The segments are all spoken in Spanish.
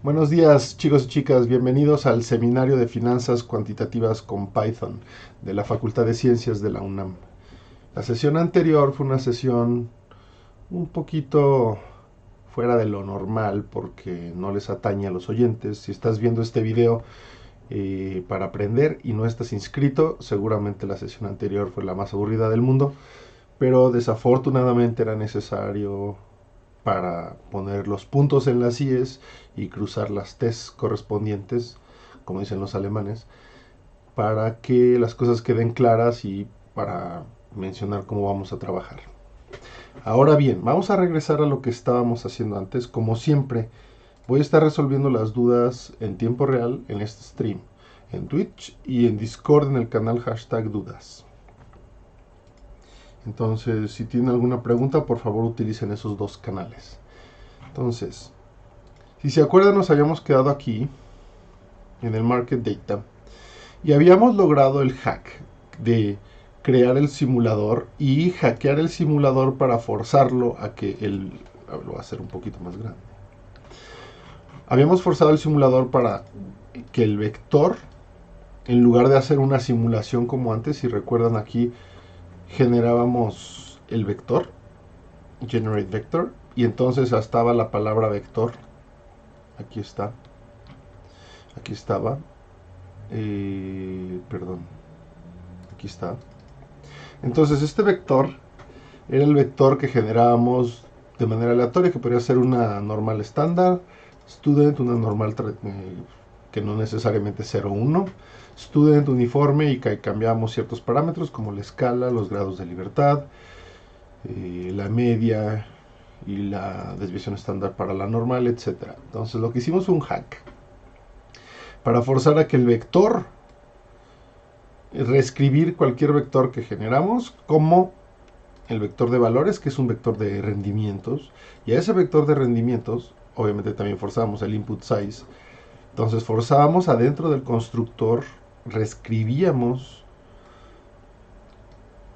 Buenos días, chicos y chicas, bienvenidos al seminario de finanzas cuantitativas con Python de la Facultad de Ciencias de la UNAM. La sesión anterior fue una sesión un poquito fuera de lo normal porque no les atañe a los oyentes. Si estás viendo este video para aprender y no estás inscrito, seguramente la sesión anterior fue la más aburrida del mundo, pero desafortunadamente era necesario para poner los puntos en las IES y cruzar las Ts correspondientes, como dicen los alemanes, para que las cosas queden claras y para mencionar cómo vamos a trabajar. Ahora bien, vamos a regresar a lo que estábamos haciendo antes. Como siempre, voy a estar resolviendo las dudas en tiempo real en este stream, en Twitch y en Discord en el canal #dudas. Entonces, si tienen alguna pregunta, por favor utilicen esos dos canales. Entonces, si se acuerdan, nos habíamos quedado aquí en el Market Data y habíamos logrado el hack de crear el simulador y hackear el simulador para forzarlo a que lo voy a hacer un poquito más grande. Habíamos forzado el simulador para que el vector, en lugar de hacer una simulación como antes, si recuerdan aquí, generábamos el vector, generate vector, y entonces estaba la palabra vector. Aquí está. Aquí estaba. Perdón. Aquí está. Entonces este vector era el vector que generábamos de manera aleatoria, que podría ser una normal estándar, student, una normal que no necesariamente 0, 1, student, uniforme, y cambiábamos ciertos parámetros como la escala, los grados de libertad, la media y la desviación estándar para la normal, etc. Entonces lo que hicimos fue un hack para forzar a que el vector, reescribir cualquier vector que generamos como el vector de valores, que es un vector de rendimientos, y a ese vector de rendimientos obviamente también forzamos el input size. Entonces forzábamos adentro del constructor, reescribíamos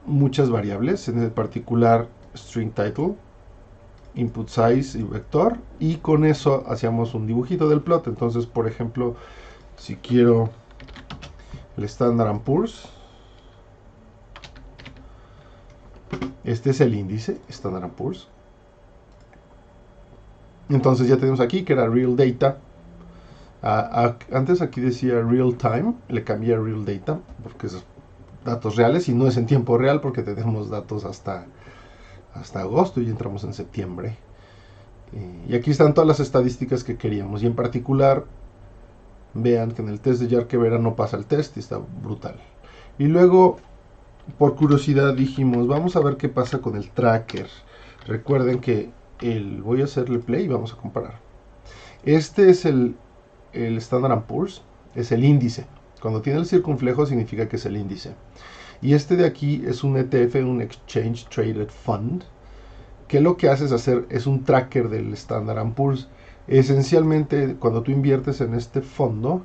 muchas variables, en particular string title, input size y vector, y con eso hacíamos un dibujito del plot. Entonces, por ejemplo, si quiero el Standard & Poor's, este es el índice Standard & Poor's. Entonces ya tenemos aquí que era real data. Antes aquí decía real time, le cambié a real data porque es datos reales y no es en tiempo real porque tenemos datos hasta agosto y entramos en septiembre. Y aquí están todas las estadísticas que queríamos, y en particular vean que en el test de Yarkevera no pasa el test y está brutal. Y luego, por curiosidad, dijimos vamos a ver qué pasa con el tracker. Recuerden que voy a hacerle play y vamos a comparar. Este es el Standard & Poor's, es el índice. Cuando tiene el circunflejo significa que es el índice. Y este de aquí es un ETF, un Exchange Traded Fund, que lo que hace es un tracker del Standard & Poor's. Esencialmente, cuando tú inviertes en este fondo,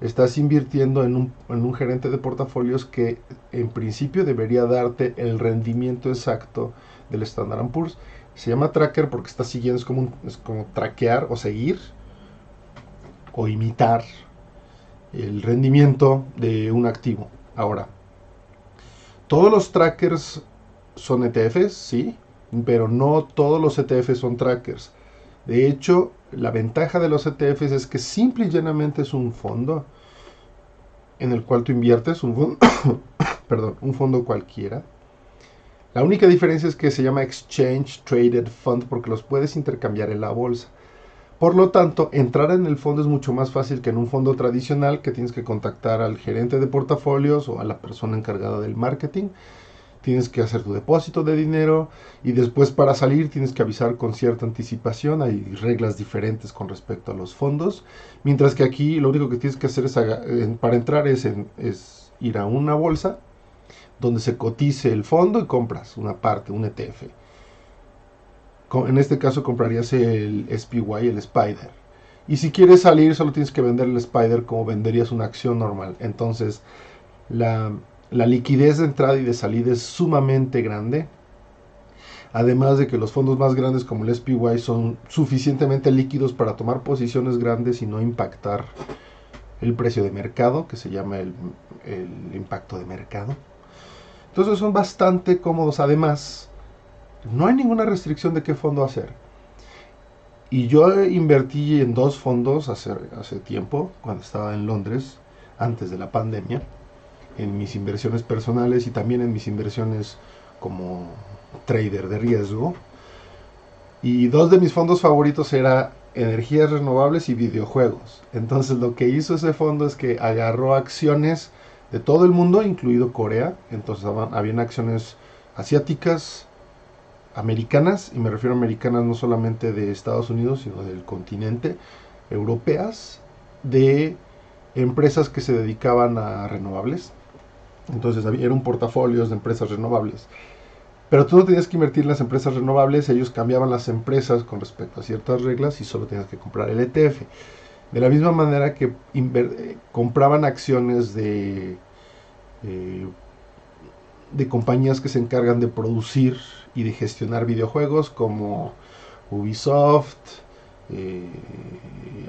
estás invirtiendo en un gerente de portafolios que en principio debería darte el rendimiento exacto del Standard & Poor's. Se llama tracker porque está siguiendo, es como traquear o seguir o imitar el rendimiento de un activo. Ahora, todos los trackers son ETFs, sí, pero no todos los ETFs son trackers. De hecho, la ventaja de los ETFs es que simple y llanamente es un fondo en el cual tú inviertes, un fondo cualquiera. La única diferencia es que se llama Exchange Traded Fund porque los puedes intercambiar en la bolsa. Por lo tanto, entrar en el fondo es mucho más fácil que en un fondo tradicional, que tienes que contactar al gerente de portafolios o a la persona encargada del marketing. Tienes que hacer tu depósito de dinero y después para salir tienes que avisar con cierta anticipación. Hay reglas diferentes con respecto a los fondos. Mientras que aquí lo único que tienes que hacer para entrar es ir a una bolsa donde se cotice el fondo y compras una parte, un ETF. En este caso comprarías el SPY, el Spider. Y si quieres salir solo tienes que vender el Spider como venderías una acción normal. Entonces la liquidez de entrada y de salida es sumamente grande. además de que los fondos más grandes como el SPY son suficientemente líquidos para tomar posiciones grandes y no impactar el precio de mercado, que se llama el impacto de mercado. Entonces son bastante cómodos. Además, no hay ninguna restricción de qué fondo hacer. Y yo invertí en 2 fondos hace tiempo, cuando estaba en Londres, antes de la pandemia, en mis inversiones personales y también en mis inversiones como trader de riesgo. Y 2 de mis fondos favoritos eran energías renovables y videojuegos. Entonces lo que hizo ese fondo es que agarró acciones de todo el mundo, incluido Corea. Entonces habían acciones asiáticas, americanas, y me refiero a americanas no solamente de Estados Unidos, sino del continente, europeas, de empresas que se dedicaban a renovables. Entonces era un portafolio de empresas renovables. Pero tú no tenías que invertir en las empresas renovables, ellos cambiaban las empresas con respecto a ciertas reglas y solo tenías que comprar el ETF. De la misma manera que compraban acciones de compañías que se encargan de producir y de gestionar videojuegos como Ubisoft,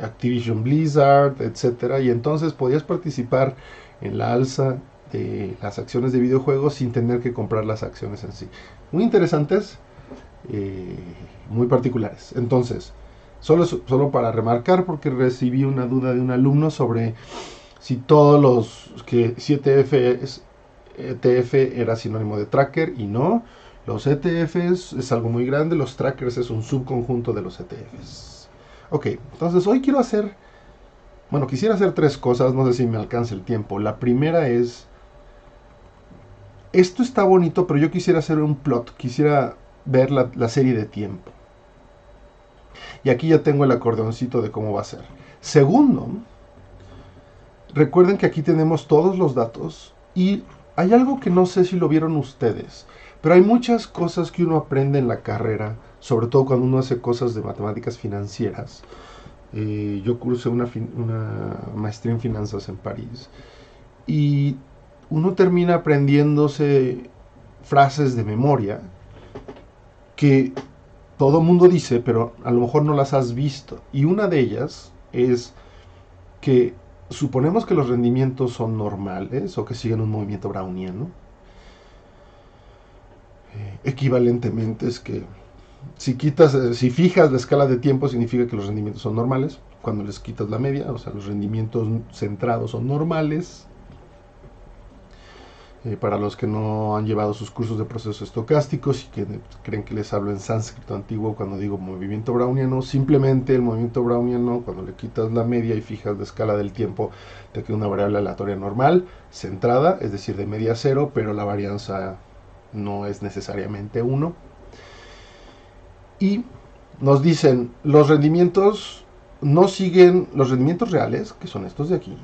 Activision Blizzard, etcétera, y entonces podías participar en la alza de las acciones de videojuegos sin tener que comprar las acciones en sí. Muy interesantes, muy particulares. Entonces, solo para remarcar, porque recibí una duda de un alumno sobre si todos los que si ETF era sinónimo de tracker, y no. Los ETFs es algo muy grande, los trackers es un subconjunto de los ETFs. Ok, entonces hoy quisiera hacer 3 cosas, no sé si me alcanza el tiempo. La primera es, esto está bonito, pero yo quisiera hacer un plot, quisiera ver la serie de tiempo. Y aquí ya tengo el acordeoncito de cómo va a ser. Segundo, recuerden que aquí tenemos todos los datos y hay algo que no sé si lo vieron ustedes, pero hay muchas cosas que uno aprende en la carrera, sobre todo cuando uno hace cosas de matemáticas financieras. Yo cursé una maestría en finanzas en París y uno termina aprendiéndose frases de memoria que todo mundo dice, pero a lo mejor no las has visto. Y una de ellas es que suponemos que los rendimientos son normales o que siguen un movimiento browniano. Equivalentemente es que si fijas la escala de tiempo, significa que los rendimientos son normales. Cuando les quitas la media, o sea, los rendimientos centrados son normales. Para los que no han llevado sus cursos de procesos estocásticos y que creen que les hablo en sánscrito antiguo cuando digo movimiento browniano, simplemente el movimiento browniano, cuando le quitas la media y fijas la escala del tiempo, te queda una variable aleatoria normal, centrada, es decir, de media a 0, pero la varianza no es necesariamente 1. Y nos dicen, los rendimientos no siguen los rendimientos reales, que son estos de aquí.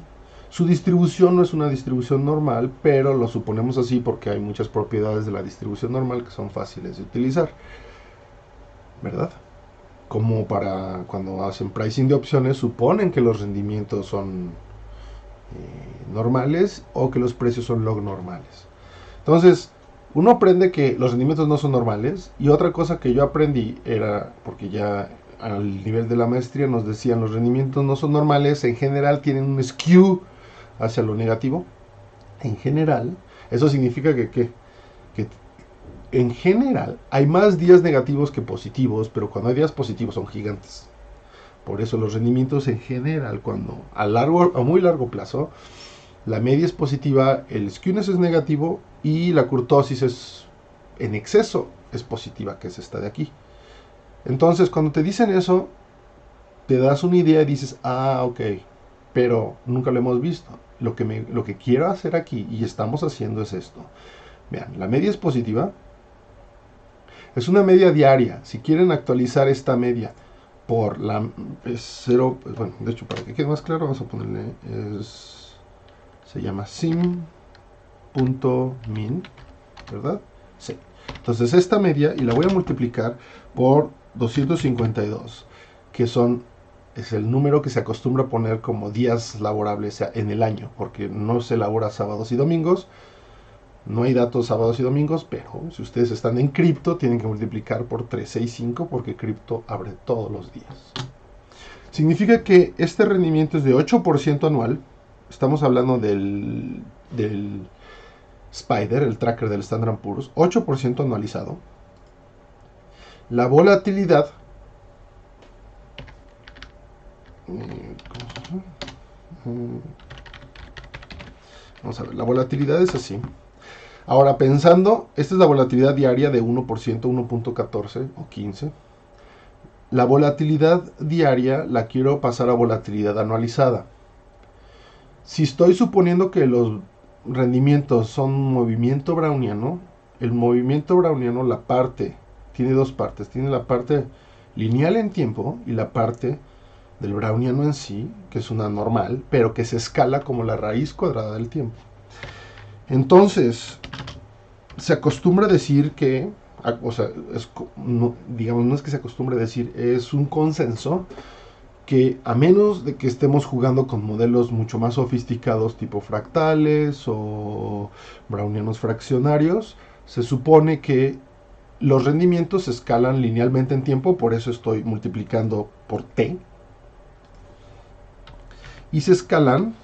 Su distribución no es una distribución normal, pero lo suponemos así porque hay muchas propiedades de la distribución normal que son fáciles de utilizar, ¿verdad? Como para cuando hacen pricing de opciones, suponen que los rendimientos son normales o que los precios son log normales. Entonces, uno aprende que los rendimientos no son normales, y otra cosa que yo aprendí era, porque ya al nivel de la maestría nos decían los rendimientos no son normales, en general tienen un skew hacia lo negativo. En general, eso significa que en general hay más días negativos que positivos, pero cuando hay días positivos son gigantes. Por eso los rendimientos en general, cuando a muy largo plazo, la media es positiva, el skewness es negativo y la kurtosis es en exceso es positiva, que es esta de aquí. Entonces, cuando te dicen eso, te das una idea y dices, ok, pero nunca lo hemos visto. Lo que quiero hacer aquí, y estamos haciendo, es esto. Vean, la media es positiva. Es una media diaria. Si quieren actualizar esta media por la 0, pues bueno, de hecho, para que quede más claro, vamos a ponerle, se llama sim.min, ¿verdad? Sí. Entonces esta media, y la voy a multiplicar por 252, que es el número que se acostumbra a poner como días laborables en el año, porque no se elabora sábados y domingos, No hay datos sábados y domingos, pero si ustedes están en cripto, tienen que multiplicar por 365 porque cripto abre todos los días. Significa que este rendimiento es de 8% anual. Estamos hablando del Spider, el tracker del Standard & Poor's, 8% anualizado. La volatilidad, vamos a ver, la volatilidad es así. Ahora pensando, esta es la volatilidad diaria de 1%, 1.14 o 15. La volatilidad diaria la quiero pasar a volatilidad anualizada. Si estoy suponiendo que los rendimientos son un movimiento browniano, el movimiento browniano, la parte, tiene dos partes. Tiene la parte lineal en tiempo y la parte del browniano en sí, que es una normal, pero que se escala como la raíz cuadrada del tiempo. Entonces, se acostumbra a decir que, o sea, digamos, no es que se acostumbre a decir, es un consenso que a menos de que estemos jugando con modelos mucho más sofisticados tipo fractales o brownianos fraccionarios, se supone que los rendimientos se escalan linealmente en tiempo, por eso estoy multiplicando por t, y se escalan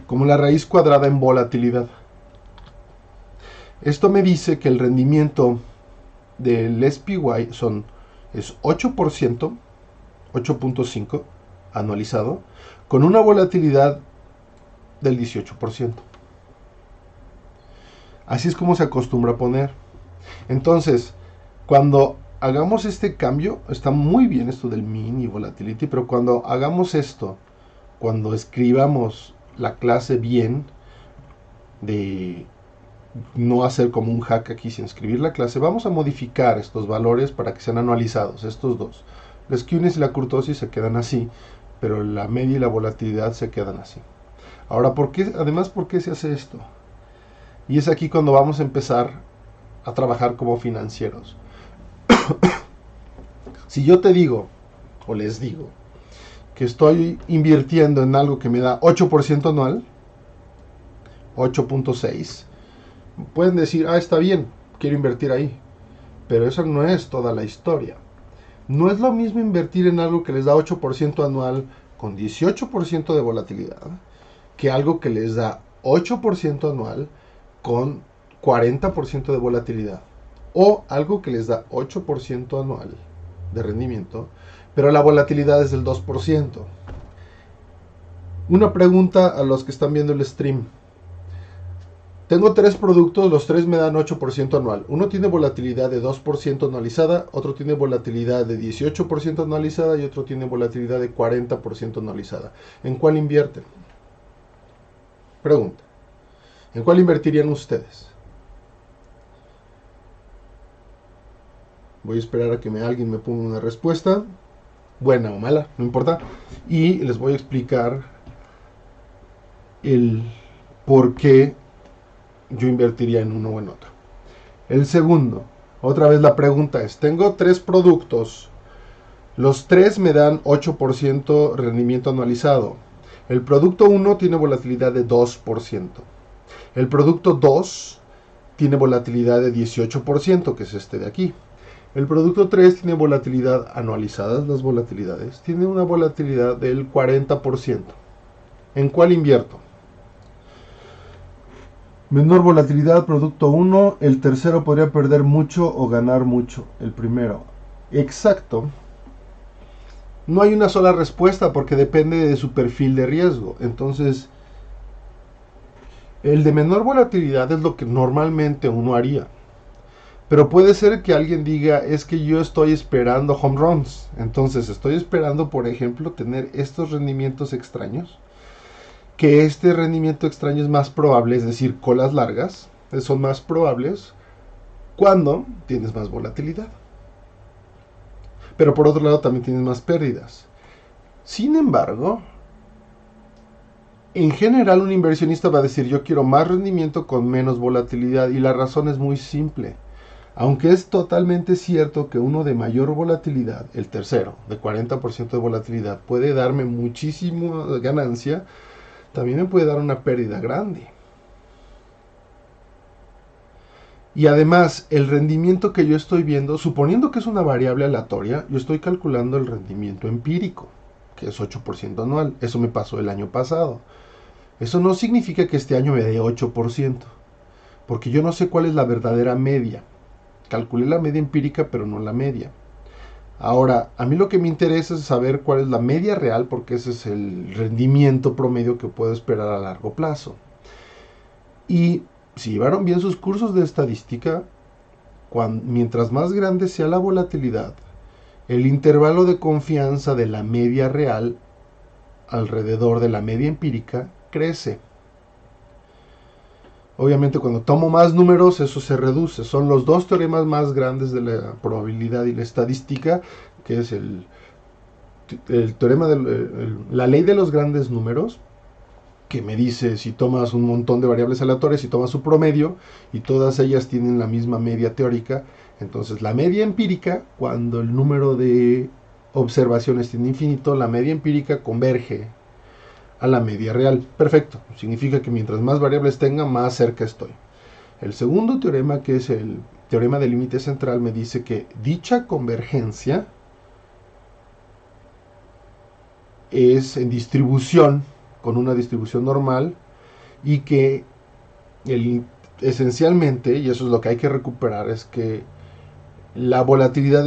como la raíz cuadrada en volatilidad. Esto me dice que el rendimiento del SPY es 8%, 8.5 anualizado, con una volatilidad del 18%. Así es como se acostumbra a poner. Entonces, cuando hagamos este cambio, está muy bien esto del mean y volatility, pero cuando hagamos esto, cuando escribamos la clase bien, de no hacer como un hack aquí sin escribir la clase, vamos a modificar estos valores para que sean anualizados, estos dos. La skewness y la kurtosis se quedan así, pero la media y la volatilidad se quedan así. Ahora, ¿por qué se hace esto? Y es aquí cuando vamos a empezar a trabajar como financieros. Si yo te digo, o les digo, que estoy invirtiendo en algo que me da 8% anual, 8.6, pueden decir, está bien, quiero invertir ahí. Pero eso no es toda la historia. No es lo mismo invertir en algo que les da 8% anual con 18% de volatilidad que algo que les da 8% anual con 40% de volatilidad. O algo que les da 8% anual de rendimiento, pero la volatilidad es del 2%. Una pregunta a los que están viendo el stream. Tengo 3 productos, los 3 me dan 8% anual. Uno tiene volatilidad de 2% anualizada, otro tiene volatilidad de 18% anualizada y otro tiene volatilidad de 40% anualizada. ¿En cuál invierten? Pregunta. ¿En cuál invertirían ustedes? Voy a esperar a que alguien me ponga una respuesta, buena o mala, no importa. Y les voy a explicar el por qué yo invertiría en uno o en otro. El segundo, otra vez la pregunta es, tengo 3 productos, los 3 me dan 8% rendimiento anualizado. El producto 1 tiene volatilidad de 2%. El producto 2 tiene volatilidad de 18%, que es este de aquí. El producto 3 tiene volatilidad anualizadas, las volatilidades, tiene una volatilidad del 40%. ¿En cuál invierto? Menor volatilidad, producto 1, el tercero podría perder mucho o ganar mucho, el primero. Exacto. No hay una sola respuesta porque depende de su perfil de riesgo. Entonces, el de menor volatilidad es lo que normalmente uno haría. Pero puede ser que alguien diga, es que yo estoy esperando home runs. Entonces, estoy esperando, por ejemplo, tener estos rendimientos extraños. Que este rendimiento extraño es más probable, es decir, colas largas, son más probables cuando tienes más volatilidad. Pero por otro lado también tienes más pérdidas. Sin embargo, en general un inversionista va a decir, yo quiero más rendimiento con menos volatilidad, y la razón es muy simple. Aunque es totalmente cierto que uno de mayor volatilidad, el tercero, de 40% de volatilidad, puede darme muchísima ganancia, también me puede dar una pérdida grande. Y además, el rendimiento que yo estoy viendo, suponiendo que es una variable aleatoria, yo estoy calculando el rendimiento empírico, que es 8% anual. Eso me pasó el año pasado. Eso no significa que este año me dé 8%, porque yo no sé cuál es la verdadera media. Calculé la media empírica, pero no la media. Ahora, a mí lo que me interesa es saber cuál es la media real, porque ese es el rendimiento promedio que puedo esperar a largo plazo. Y si llevaron bien sus cursos de estadística, mientras más grande sea la volatilidad, el intervalo de confianza de la media real alrededor de la media empírica crece. Obviamente cuando tomo más números eso se reduce. Son los dos teoremas más grandes de la probabilidad y la estadística, que es el teorema de la ley de los grandes números, que me dice si tomas un montón de variables aleatorias y tomas su promedio y todas ellas tienen la misma media teórica, entonces la media empírica, cuando el número de observaciones tiene infinito, la media empírica converge a la media real. Perfecto, significa que mientras más variables tenga, más cerca estoy. El segundo teorema, que es el teorema del límite central, me dice que dicha convergencia es en distribución, con una distribución normal, y que esencialmente, y eso es lo que hay que recuperar, es que la volatilidad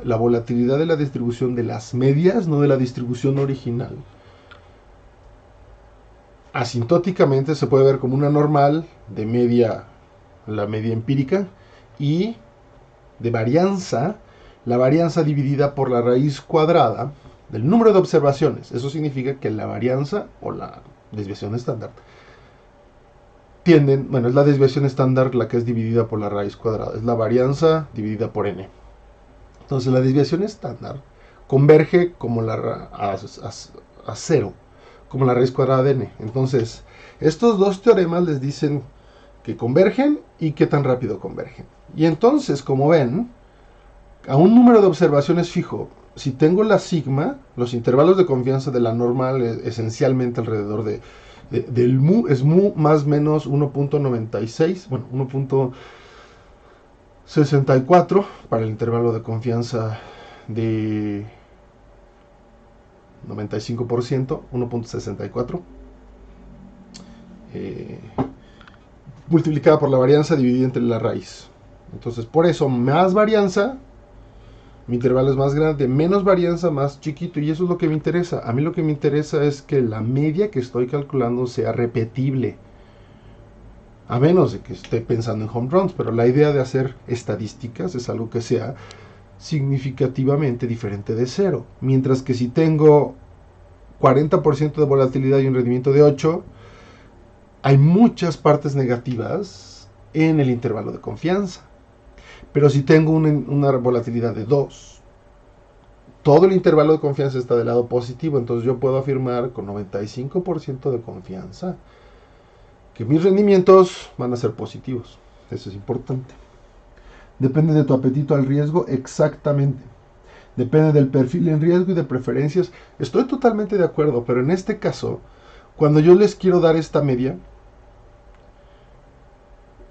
la volatilidad de la distribución de las medias, no de la distribución original. Asintóticamente se puede ver como una normal de media, la media empírica, y de varianza, la varianza dividida por la raíz cuadrada del número de observaciones. Eso significa que la varianza o la desviación estándar es la desviación estándar la que es dividida por la raíz cuadrada, es la varianza dividida por n. Entonces la desviación estándar converge como a cero, como la raíz cuadrada de n. Entonces, estos dos teoremas les dicen que convergen y qué tan rápido convergen. Y entonces, como ven, a un número de observaciones fijo, si tengo la sigma, los intervalos de confianza de la normal esencialmente alrededor del mu, es mu más menos 1.96, bueno, 1.64 para el intervalo de confianza de 95%, 1.64, multiplicada por la varianza dividida entre la raíz. Entonces, por eso, más varianza, mi intervalo es más grande, menos varianza, más chiquito, y eso es lo que me interesa. A mí lo que me interesa es que la media que estoy calculando sea repetible, a menos de que esté pensando en home runs, pero la idea de hacer estadísticas es algo que sea significativamente diferente de cero. Mientras que si tengo 40% de volatilidad y un rendimiento de 8, hay muchas partes negativas en el intervalo de confianza. Pero si tengo una volatilidad de 2, todo el intervalo de confianza está del lado positivo, entonces yo puedo afirmar con 95% de confianza que mis rendimientos van a ser positivos. Eso es importante. Depende de tu apetito al riesgo, exactamente. Depende del perfil en riesgo y de preferencias. Estoy totalmente de acuerdo, pero en este caso, cuando yo les quiero dar esta media,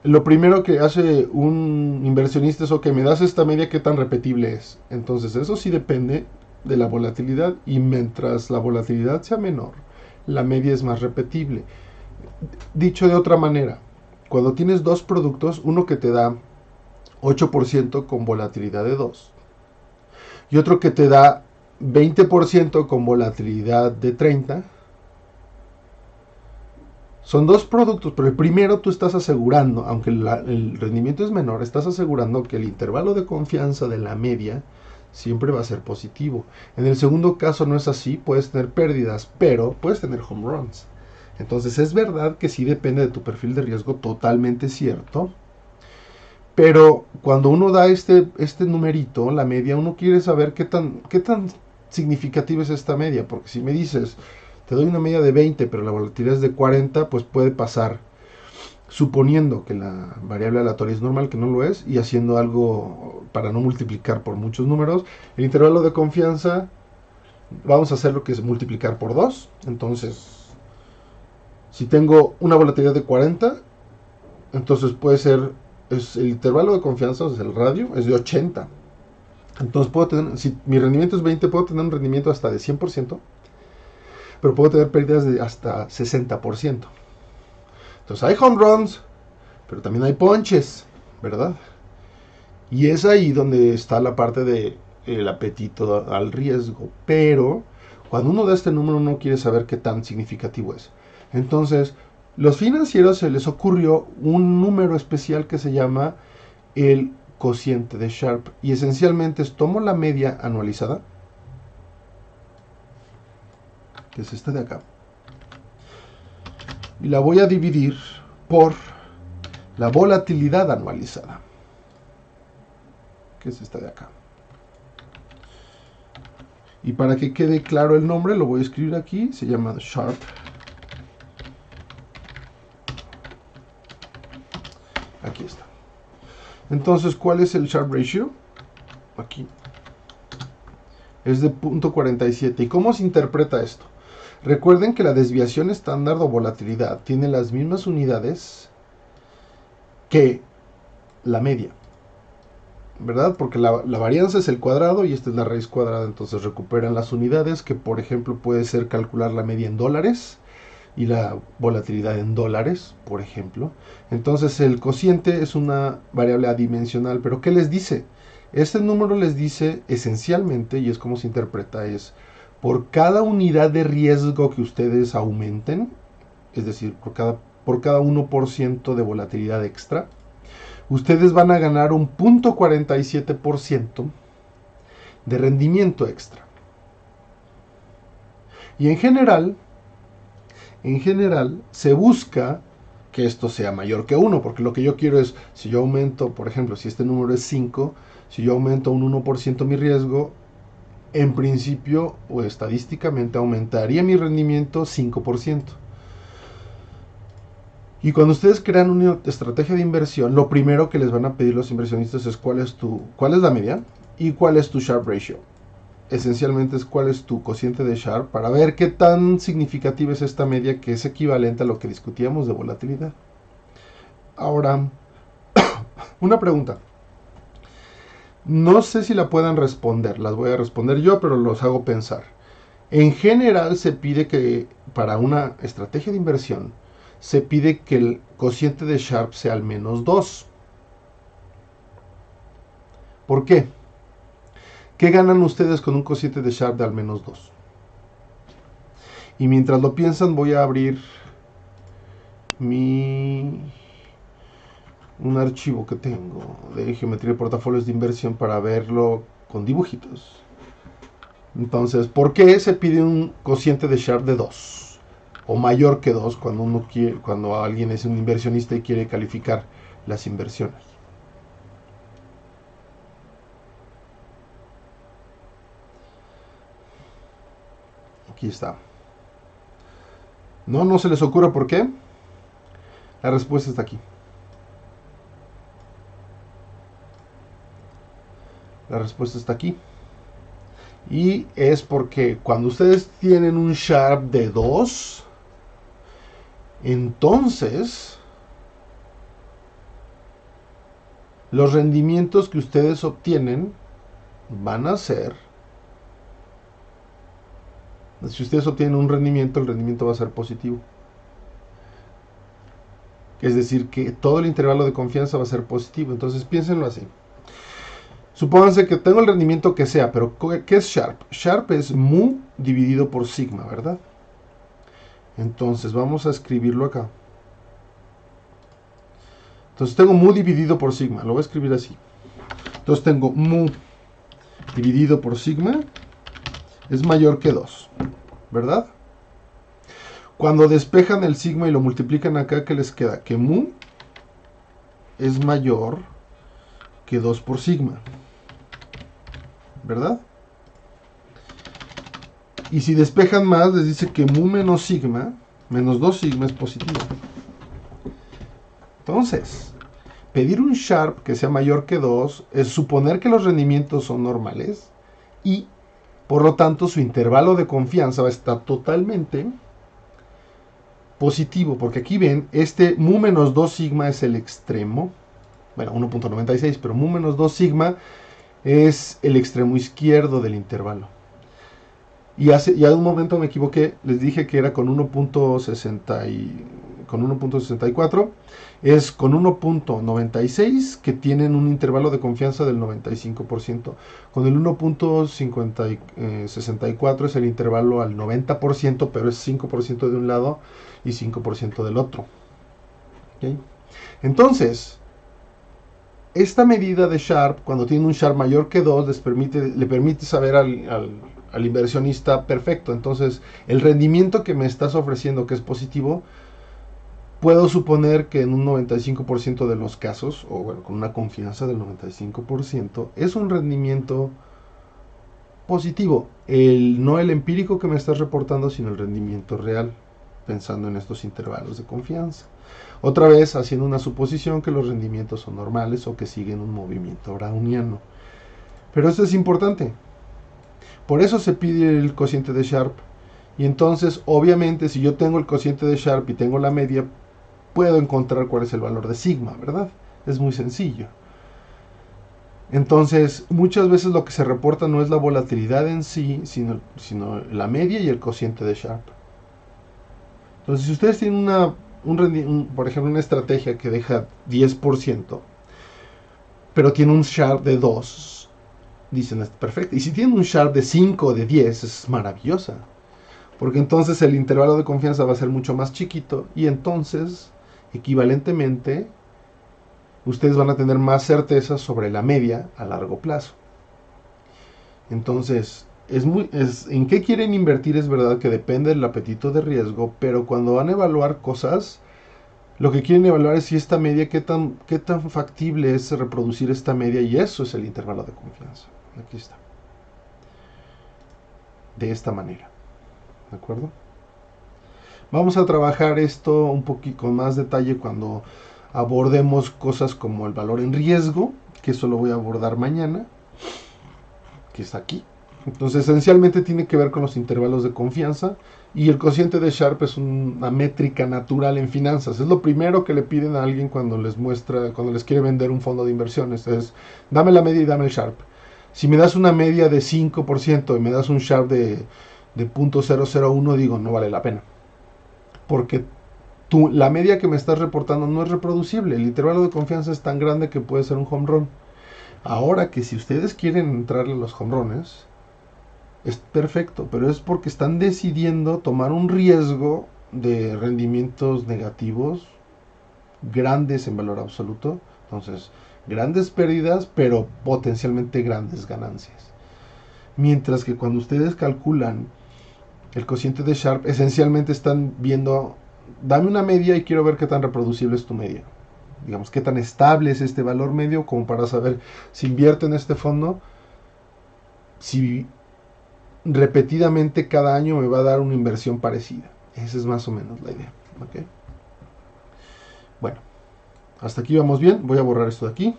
lo primero que hace un inversionista es, ok, me das esta media, ¿qué tan repetible es? Entonces eso sí depende de la volatilidad, y mientras la volatilidad sea menor, la media es más repetible. Dicho de otra manera, cuando tienes dos productos, uno que te da 8% con volatilidad de 2 y otro que te da 20% con volatilidad de 30, son dos productos, pero el primero tú estás asegurando, aunque el rendimiento es menor, estás asegurando que el intervalo de confianza de la media siempre va a ser positivo. En el segundo caso no es así, puedes tener pérdidas, pero puedes tener home runs. Entonces es verdad que sí depende de tu perfil de riesgo, totalmente cierto. Pero cuando uno da este numerito, la media, uno quiere saber qué tan significativa es esta media, porque si me dices, te doy una media de 20, pero la volatilidad es de 40, pues puede pasar, suponiendo que la variable aleatoria es normal, que no lo es, y haciendo algo para no multiplicar por muchos números, el intervalo de confianza, vamos a hacer lo que es multiplicar por 2, entonces, si tengo una volatilidad de 40, entonces puede ser el intervalo de confianza, o sea, el radio, es de 80. Entonces puedo tener, si mi rendimiento es 20, puedo tener un rendimiento hasta de 100%, pero puedo tener pérdidas de hasta 60%. Entonces hay home runs, pero también hay ponches, ¿verdad? Y es ahí donde está la parte de el apetito al riesgo. Pero cuando uno da este número, uno quiere saber qué tan significativo es. Entonces, los financieros se les ocurrió un número especial que se llama el cociente de Sharpe. Y esencialmente es tomo la media anualizada, que es esta de acá, y la voy a dividir por la volatilidad anualizada, que es esta de acá. Y para que quede claro el nombre, lo voy a escribir aquí, se llama Sharpe. Aquí está. Entonces, ¿cuál es el Sharpe Ratio? Aquí. Es de 0.47. ¿Y cómo se interpreta esto? Recuerden que la desviación estándar o volatilidad tiene las mismas unidades que la media, ¿verdad? Porque la varianza es el cuadrado y esta es la raíz cuadrada. Entonces recuperan las unidades, que por ejemplo puede ser calcular la media en dólares y la volatilidad en dólares, por ejemplo. Entonces el cociente es una variable adimensional. ¿Pero qué les dice? Este número les dice esencialmente, y es como se interpreta, es por cada unidad de riesgo que ustedes aumenten, es decir, por cada 1% de volatilidad extra, ustedes van a ganar un 0.47% de rendimiento extra. Y en general se busca que esto sea mayor que 1, porque lo que yo quiero es, si yo aumento, por ejemplo, si este número es 5, si yo aumento un 1% mi riesgo, en principio o estadísticamente aumentaría mi rendimiento 5%. Y cuando ustedes crean una estrategia de inversión, lo primero que les van a pedir los inversionistas es cuál es la media y cuál es tu Sharpe Ratio. Esencialmente es cuál es tu cociente de Sharpe para ver qué tan significativa es esta media, que es equivalente a lo que discutíamos de volatilidad. Ahora, una pregunta. No sé si la puedan responder, las voy a responder yo, pero los hago pensar. En general se pide que para una estrategia de inversión se pide que el cociente de Sharpe sea al menos 2. ¿Por qué? ¿Qué ganan ustedes con un cociente de Sharpe de al menos 2? Y mientras lo piensan, voy a abrir un archivo que tengo de geometría de portafolios de inversión para verlo con dibujitos. Entonces, ¿por qué se pide un cociente de Sharpe de 2? O mayor que 2 cuando alguien es un inversionista y quiere calificar las inversiones. Aquí está. No se les ocurre por qué. La respuesta está aquí. La respuesta está aquí. Y es porque cuando ustedes tienen un Sharpe de 2, entonces los rendimientos que ustedes obtienen van a ser, si ustedes obtienen un rendimiento, el rendimiento va a ser positivo. Es decir, que todo el intervalo de confianza va a ser positivo. Entonces piénsenlo así. Supónganse que tengo el rendimiento que sea, pero ¿qué es Sharpe? Sharpe es mu dividido por sigma, ¿verdad? Entonces vamos a escribirlo acá. Entonces tengo mu dividido por sigma, lo voy a escribir así. Entonces tengo mu dividido por sigma es mayor que 2, ¿verdad? Cuando despejan el sigma y lo multiplican acá, ¿qué les queda? Que mu es mayor que 2 por sigma, ¿verdad? Y si despejan más, les dice que mu menos sigma, menos 2 sigma es positivo. Entonces, pedir un Sharpe que sea mayor que 2 es suponer que los rendimientos son normales y, por lo tanto, su intervalo de confianza va a estar totalmente positivo, porque aquí ven, este mu menos 2 sigma es el extremo bueno, 1.96, pero mu menos 2 sigma es el extremo izquierdo del intervalo. Y hace un momento me equivoqué, les dije que era con 1.64, es con 1.96 que tienen un intervalo de confianza del 95%. Con el 1.64 es el intervalo al 90%, pero es 5% de un lado y 5% del otro. ¿Okay? Entonces, esta medida de Sharpe, cuando tiene un Sharpe mayor que 2, le permite saber al inversionista perfecto. Entonces, el rendimiento que me estás ofreciendo, que es positivo, puedo suponer que en un 95% de los casos, o bueno, con una confianza del 95%, es un rendimiento positivo. No el empírico que me estás reportando, sino el rendimiento real, pensando en estos intervalos de confianza. Otra vez haciendo una suposición que los rendimientos son normales o que siguen un movimiento browniano. Pero esto es importante. Por eso se pide el cociente de Sharpe. Y entonces, obviamente, si yo tengo el cociente de Sharpe y tengo la media, puedo encontrar cuál es el valor de sigma, ¿verdad? Es muy sencillo. Entonces, muchas veces lo que se reporta no es la volatilidad en sí, sino la media y el cociente de Sharpe. Entonces, si ustedes tienen por ejemplo, una estrategia que deja 10%, pero tiene un Sharpe de 2, dicen, es perfecto. Y si tiene un Sharpe de 5 o de 10, es maravillosa. Porque entonces el intervalo de confianza va a ser mucho más chiquito y entonces, equivalentemente, ustedes van a tener más certeza sobre la media a largo plazo. Entonces, en qué quieren invertir es verdad que depende del apetito de riesgo, pero cuando van a evaluar cosas, lo que quieren evaluar es si esta media, qué tan factible es reproducir esta media, y eso es el intervalo de confianza. Aquí está. De esta manera. ¿De acuerdo? Vamos a trabajar esto un poquito con más detalle cuando abordemos cosas como el valor en riesgo, que eso lo voy a abordar mañana, que está aquí. Entonces, esencialmente tiene que ver con los intervalos de confianza, y el cociente de Sharpe es una métrica natural en finanzas. Es lo primero que le piden a alguien cuando les quiere vender un fondo de inversiones. Es, dame la media y dame el Sharpe. Si me das una media de 5% y me das un Sharpe de 0.001, digo, no vale la pena. Porque la media que me estás reportando no es reproducible. El intervalo de confianza es tan grande que puede ser un home run. Ahora que si ustedes quieren entrarle a los home runs, es perfecto, pero es porque están decidiendo tomar un riesgo de rendimientos negativos grandes en valor absoluto. Entonces, grandes pérdidas, pero potencialmente grandes ganancias. Mientras que cuando ustedes calculan el cociente de Sharpe, esencialmente están viendo, dame una media y quiero ver qué tan reproducible es tu media. Digamos, qué tan estable es este valor medio, como para saber si invierto en este fondo, si repetidamente cada año me va a dar una inversión parecida. Esa es más o menos la idea. ¿Okay? Bueno, hasta aquí vamos bien. Voy a borrar esto de aquí.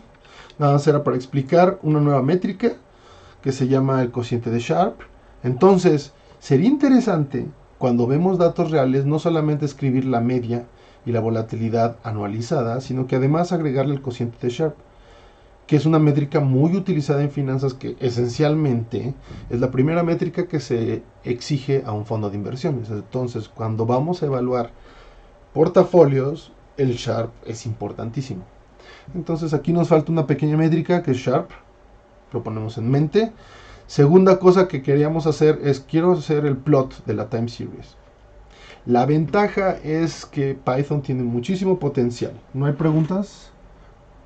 Nada más era para explicar una nueva métrica que se llama el cociente de Sharpe. Entonces, sería interesante cuando vemos datos reales no solamente escribir la media y la volatilidad anualizada, sino que además agregarle el cociente de Sharpe, que es una métrica muy utilizada en finanzas, que esencialmente es la primera métrica que se exige a un fondo de inversiones. Entonces, cuando vamos a evaluar portafolios, el Sharpe es importantísimo. Entonces, aquí nos falta una pequeña métrica que es Sharpe. Lo ponemos en mente. Segunda cosa que queríamos hacer es, quiero hacer el plot de la time series. La ventaja es que Python tiene muchísimo potencial. ¿No hay preguntas?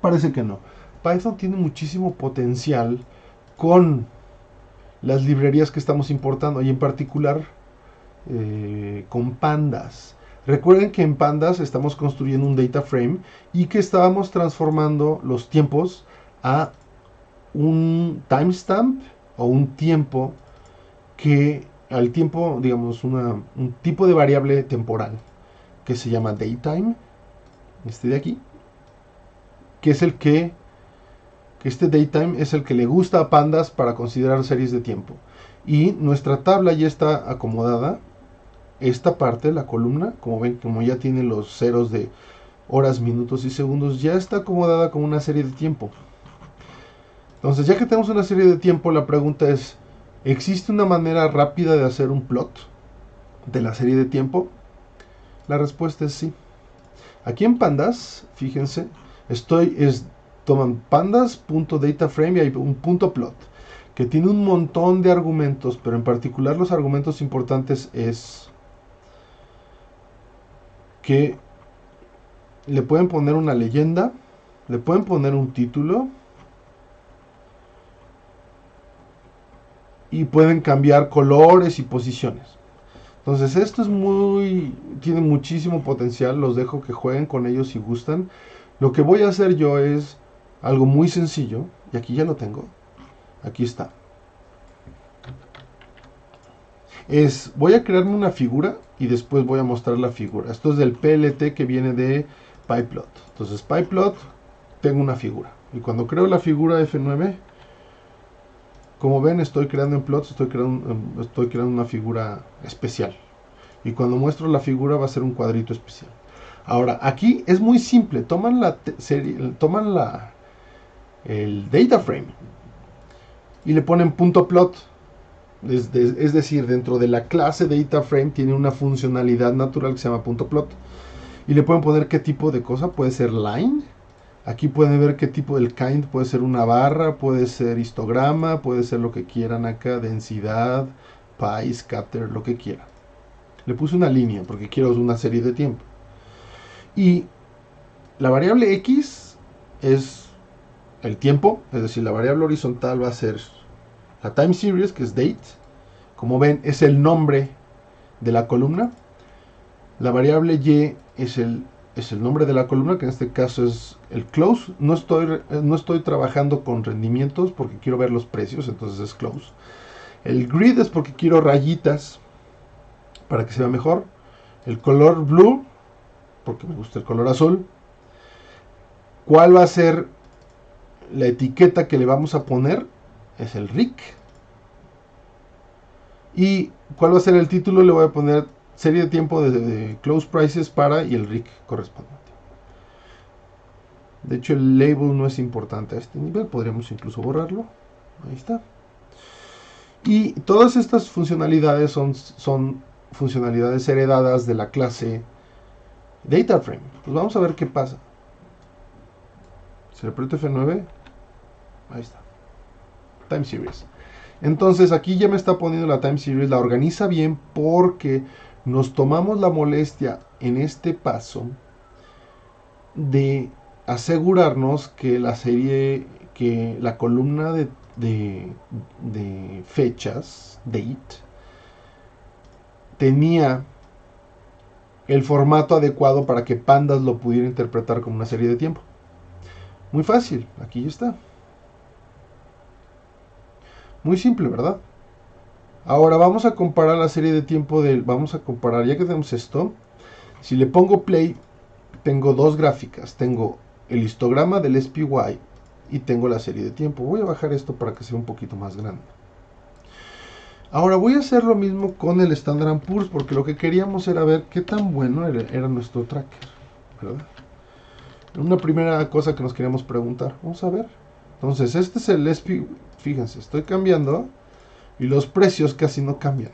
Parece que no. Python tiene muchísimo potencial con las librerías que estamos importando, y en particular con Pandas. Recuerden que en Pandas estamos construyendo un data frame y que estábamos transformando los tiempos a un timestamp o un tiempo al tiempo, digamos, un tipo de variable temporal que se llama datetime, este de aquí, que es el que este datetime es el que le gusta a Pandas para considerar series de tiempo. Y nuestra tabla ya está acomodada. Esta parte, la columna, como ven, como ya tiene los ceros de horas, minutos y segundos, ya está acomodada como una serie de tiempo. Entonces, ya que tenemos una serie de tiempo, la pregunta es, ¿existe una manera rápida de hacer un plot de la serie de tiempo? La respuesta es sí. Aquí en Pandas, fíjense, toman pandas.dataframe y hay un punto plot que tiene un montón de argumentos, pero en particular los argumentos importantes es que le pueden poner una leyenda, le pueden poner un título y pueden cambiar colores y posiciones. Entonces esto tiene muchísimo potencial, los dejo que jueguen con ellos si gustan. Lo que voy a hacer yo es algo muy sencillo, y aquí ya lo tengo, aquí está. Voy a crearme una figura y después voy a mostrar la figura. Esto es del PLT que viene de PyPlot. Entonces PyPlot, tengo una figura. Y cuando creo la figura F9, como ven, estoy creando en plots, estoy creando una figura especial. Y cuando muestro la figura va a ser un cuadrito especial. Ahora, aquí es muy simple. Toman el data frame y le ponen punto plot. Es decir, dentro de la clase data frame tiene una funcionalidad natural que se llama punto plot. Y le pueden poner qué tipo de cosa. Puede ser line. Aquí pueden ver qué tipo del kind. Puede ser una barra, puede ser histograma, puede ser lo que quieran acá. Densidad, pie, scatter, lo que quieran. Le puse una línea porque quiero una serie de tiempo. Y la variable X es el tiempo. Es decir, la variable horizontal va a ser la time series, que es date. Como ven, es el nombre de la columna. La variable Y es el nombre de la columna, que en este caso es el close. No estoy trabajando con rendimientos porque quiero ver los precios, entonces es close. El grid es porque quiero rayitas para que se vea mejor. El color blue, porque me gusta el color azul. ¿Cuál va a ser la etiqueta que le vamos a poner? Es el RIC. ¿Y cuál va a ser el título? Le voy a poner serie de tiempo de close prices para y el RIC correspondiente. De hecho, el label no es importante a este nivel, podríamos incluso borrarlo. Ahí está. Y todas estas funcionalidades son funcionalidades heredadas de la clase DataFrame. Pues vamos a ver qué pasa. Si le aprieto F9, ahí está. Time Series. Entonces aquí ya me está poniendo la Time Series, la organiza bien porque nos tomamos la molestia en este paso de asegurarnos que la columna de fechas, date, tenía el formato adecuado para que Pandas lo pudiera interpretar como una serie de tiempo. Muy fácil, aquí ya está. Muy simple, ¿verdad? Ahora vamos a comparar la serie de tiempo vamos a comparar, ya que tenemos esto, si le pongo play, tengo dos gráficas, tengo el histograma del SPY y tengo la serie de tiempo. Voy a bajar esto para que sea un poquito más grande. Ahora voy a hacer lo mismo con el Standard & Poor's, porque lo que queríamos era ver qué tan bueno era nuestro tracker, ¿verdad? Una primera cosa que nos queríamos preguntar, vamos a ver. Entonces, este es el SPY, fíjense, estoy cambiando y los precios casi no cambian.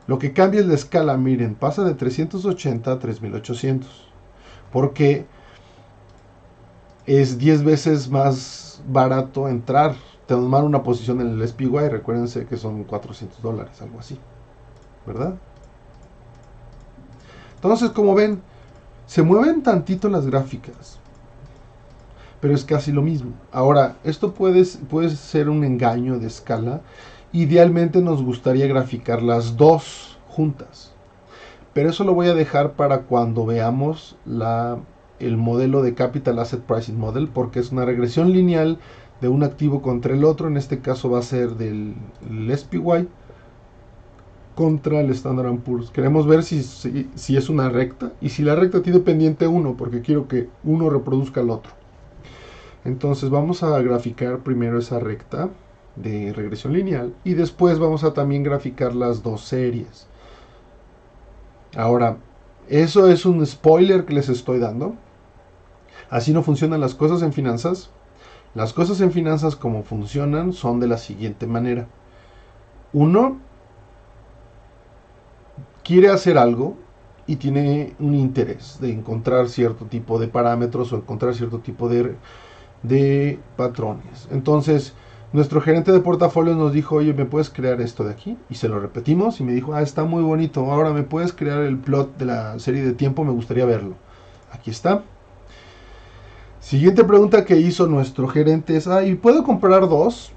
Lo que cambia es la escala, miren, pasa de 380 a 3800, porque es 10 veces más barato entrar, tomar una posición en el SPY, recuérdense que son $400, algo así, ¿verdad? Entonces, como ven, se mueven tantito las gráficas, pero es casi lo mismo. Ahora, esto puede ser un engaño de escala. Idealmente nos gustaría graficar las dos juntas, pero eso lo voy a dejar para cuando veamos el modelo de Capital Asset Pricing Model, porque es una regresión lineal de un activo contra el otro. En este caso va a ser del SPY contra el Standard & Poor's. Queremos ver si es una recta y si la recta tiene pendiente 1, porque quiero que uno reproduzca al otro. Entonces vamos a graficar primero esa recta de regresión lineal y después vamos a también graficar las dos series. Ahora, eso es un spoiler que les estoy dando. Así no funcionan las cosas en finanzas. Las cosas en finanzas como funcionan son de la siguiente manera. Uno quiere hacer algo y tiene un interés de encontrar cierto tipo de parámetros o encontrar cierto tipo de patrones. Entonces, nuestro gerente de portafolios nos dijo, oye, ¿me puedes crear esto de aquí? Y se lo repetimos y me dijo, está muy bonito, ahora me puedes crear el plot de la serie de tiempo, me gustaría verlo. Aquí está. Siguiente pregunta que hizo nuestro gerente es, ¿y puedo comprar dos?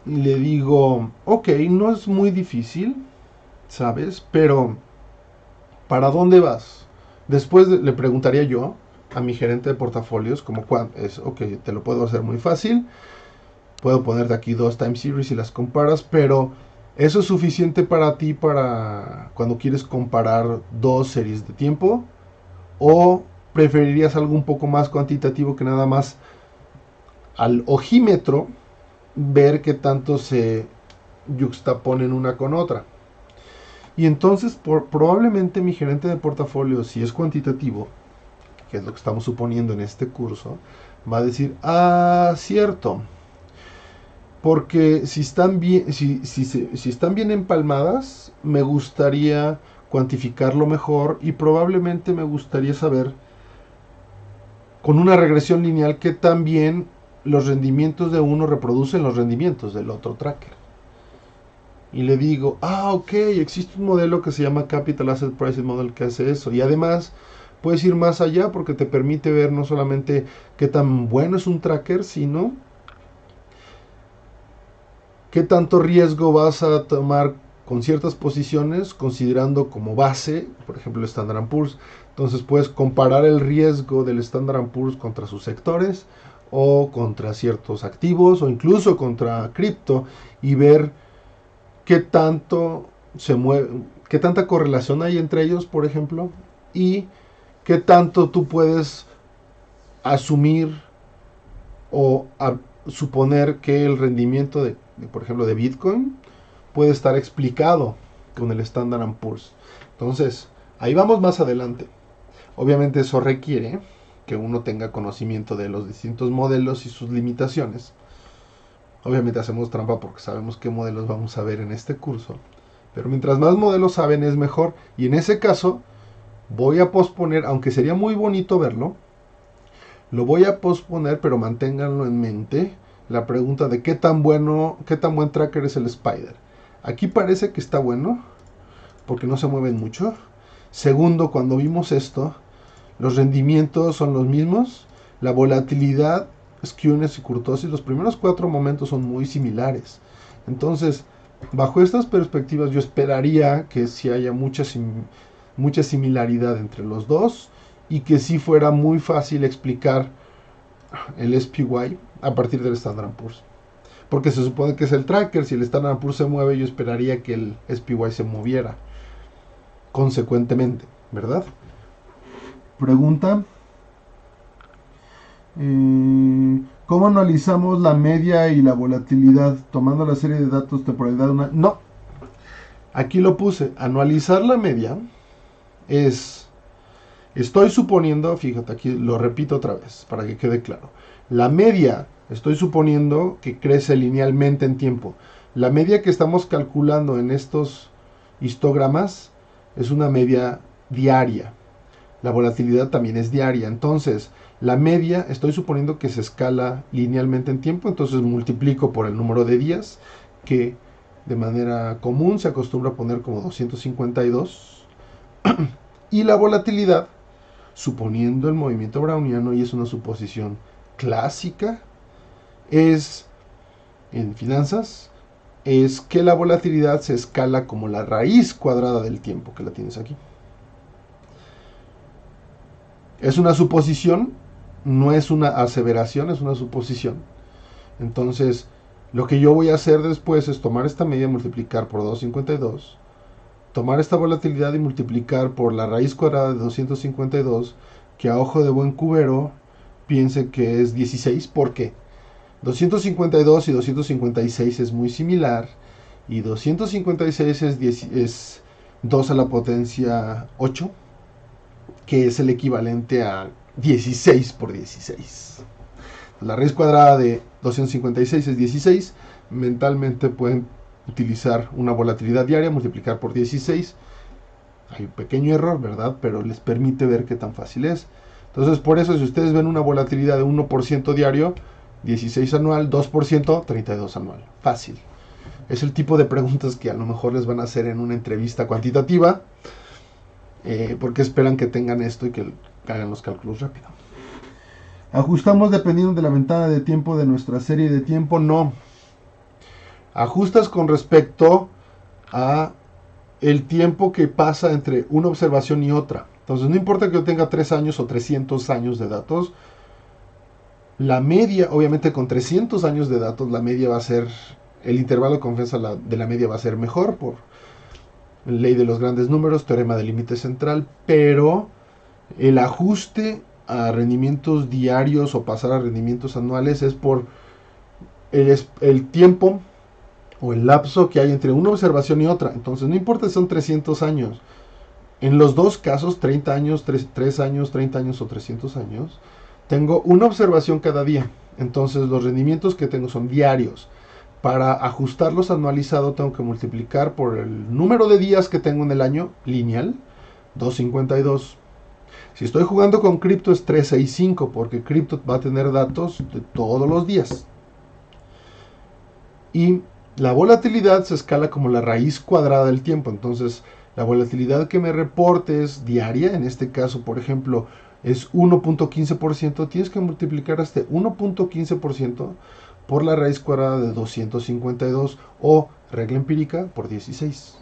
Y le digo, ok, no es muy difícil, ¿sabes? Pero, ¿para dónde vas? Después le preguntaría yo a mi gerente de portafolios, como es, ok, te lo puedo hacer muy fácil, puedo ponerte aquí dos time series y las comparas, pero ¿eso es suficiente para ti para cuando quieres comparar dos series de tiempo? ¿O preferirías algo un poco más cuantitativo que nada más al ojímetro ver qué tanto se yuxtaponen una con otra? Y entonces probablemente mi gerente de portafolio, si es cuantitativo, que es lo que estamos suponiendo en este curso, va a decir, cierto, porque si están bien, si están bien empalmadas, me gustaría cuantificarlo mejor y probablemente me gustaría saber con una regresión lineal qué tan bien los rendimientos de uno reproducen los rendimientos del otro tracker. Y le digo, ok, existe un modelo que se llama Capital Asset Pricing Model que hace eso. Y además puedes ir más allá porque te permite ver no solamente qué tan bueno es un tracker, sino qué tanto riesgo vas a tomar con ciertas posiciones, considerando como base, por ejemplo, el Standard & Poor's. Entonces puedes comparar el riesgo del Standard & Poor's contra sus sectores o contra ciertos activos o incluso contra cripto y ver qué tanto se mueve, qué tanta correlación hay entre ellos, por ejemplo, y qué tanto tú puedes asumir o suponer que el rendimiento por ejemplo, de Bitcoin puede estar explicado con el Standard & Poor's. Entonces, ahí vamos más adelante. Obviamente eso requiere que uno tenga conocimiento de los distintos modelos y sus limitaciones. Obviamente hacemos trampa porque sabemos qué modelos vamos a ver en este curso. Pero mientras más modelos saben es mejor. Y en ese caso voy a posponer, aunque sería muy bonito verlo, lo voy a posponer, pero manténganlo en mente, la pregunta de qué tan buen tracker es el Spider. Aquí parece que está bueno, porque no se mueven mucho. Segundo, cuando vimos esto, los rendimientos son los mismos. La volatilidad, skewness y kurtosis, los primeros 4 momentos son muy similares. Entonces, bajo estas perspectivas, yo esperaría que sí haya mucha similaridad entre los dos y que sí fuera muy fácil explicar el SPY a partir del Standard & Poor's. Porque se supone que es el tracker, si el Standard & Poor's se mueve, yo esperaría que el SPY se moviera consecuentemente, ¿verdad? Pregunta. ¿Cómo analizamos la media y la volatilidad tomando la serie de datos temporalidad? No, aquí lo puse. Anualizar la media es, estoy suponiendo, fíjate, aquí lo repito otra vez para que quede claro. La media, estoy suponiendo que crece linealmente en tiempo. La media que estamos calculando en estos histogramas es una media diaria. La volatilidad también es diaria. Entonces, la media, estoy suponiendo que se escala linealmente en tiempo, entonces multiplico por el número de días, que de manera común se acostumbra a poner como 252. Y la volatilidad, suponiendo el movimiento browniano, y es una suposición clásica, es, en finanzas, es que la volatilidad se escala como la raíz cuadrada del tiempo, que la tienes aquí. Es una suposición, no es una aseveración, es una suposición. Entonces, lo que yo voy a hacer después es tomar esta media, multiplicar por 252, tomar esta volatilidad y multiplicar por la raíz cuadrada de 252, que a ojo de buen cubero piense que es 16. ¿Por qué? 252 y 256 es muy similar, y 256 es 2 a la potencia 8, que es el equivalente a 16 por 16. La raíz cuadrada de 256 es 16. Mentalmente pueden utilizar una volatilidad diaria, multiplicar por 16. Hay un pequeño error, ¿verdad? Pero les permite ver qué tan fácil es. Entonces, por eso, si ustedes ven una volatilidad de 1% diario, 16 anual, 2%, 32 anual. Fácil. Es el tipo de preguntas que a lo mejor les van a hacer en una entrevista cuantitativa, porque esperan que tengan esto y que hagan los cálculos rápido. ¿Ajustamos dependiendo de la ventana de tiempo de nuestra serie de tiempo? No. Ajustas con respecto a el tiempo que pasa entre una observación y otra. Entonces, no importa que yo tenga 3 años o 300 años de datos, la media, obviamente con 300 años de datos, la media va a ser, el intervalo de confianza de la media va a ser mejor por ley de los grandes números, teorema del límite central, pero el ajuste a rendimientos diarios o pasar a rendimientos anuales es por el tiempo o el lapso que hay entre una observación y otra. Entonces, no importa si son 300 años. En los dos casos, 30 años, 3 años, 30 años o 300 años, tengo una observación cada día. Entonces, los rendimientos que tengo son diarios. Para ajustarlos anualizado, tengo que multiplicar por el número de días que tengo en el año, lineal, 252. Si estoy jugando con cripto es 365, porque cripto va a tener datos de todos los días. Y la volatilidad se escala como la raíz cuadrada del tiempo. Entonces, la volatilidad que me reportes diaria, en este caso, por ejemplo, es 1.15%, tienes que multiplicar este 1.15% por la raíz cuadrada de 252 o regla empírica por 16.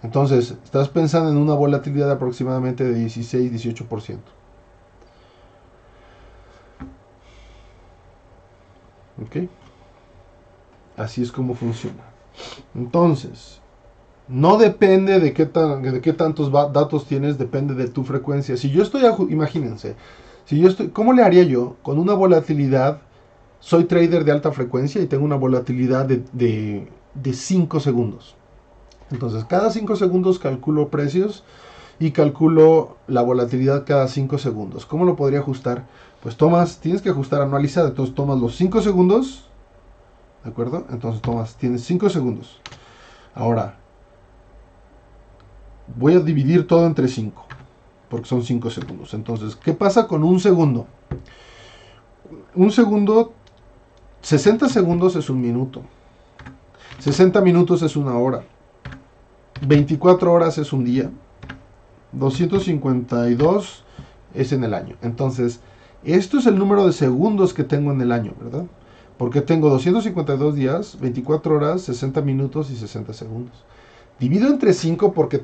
Entonces, estás pensando en una volatilidad aproximadamente de 16-18%. ¿Ok? Así es como funciona. Entonces, no depende de qué tantos datos tienes, depende de tu frecuencia. Si yo estoy, imagínense, ¿cómo le haría yo con una volatilidad? Soy trader de alta frecuencia y tengo una volatilidad de 5 segundos. Entonces, cada 5 segundos calculo precios y calculo la volatilidad cada 5 segundos. ¿Cómo lo podría ajustar? Pues tienes que ajustar anualizado. Entonces tomas los 5 segundos, ¿de acuerdo? Entonces tienes 5 segundos. Ahora, voy a dividir todo entre 5, porque son 5 segundos. Entonces, ¿qué pasa con un segundo? Un segundo, 60 segundos es un minuto. 60 minutos es una hora. 24 horas es un día. 252 es en el año. Entonces, esto es el número de segundos que tengo en el año, ¿verdad? Porque tengo 252 días, 24 horas, 60 minutos y 60 segundos. Divido entre 5 porque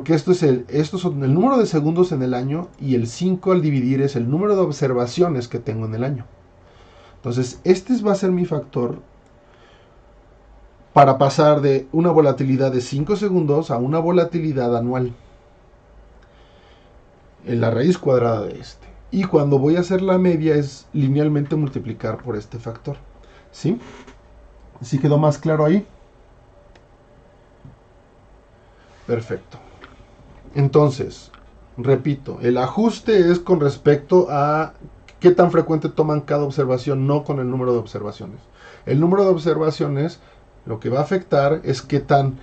estos son el número de segundos en el año y el 5 al dividir es el número de observaciones que tengo en el año. Entonces, este va a ser mi factor para pasar de una volatilidad de 5 segundos a una volatilidad anual. En la raíz cuadrada de este. Y cuando voy a hacer la media es linealmente multiplicar por este factor. ¿Sí? ¿Sí quedó más claro ahí? Perfecto. Entonces, repito, el ajuste es con respecto a qué tan frecuente toman cada observación, no con el número de observaciones. El número de observaciones lo que va a afectar es qué tan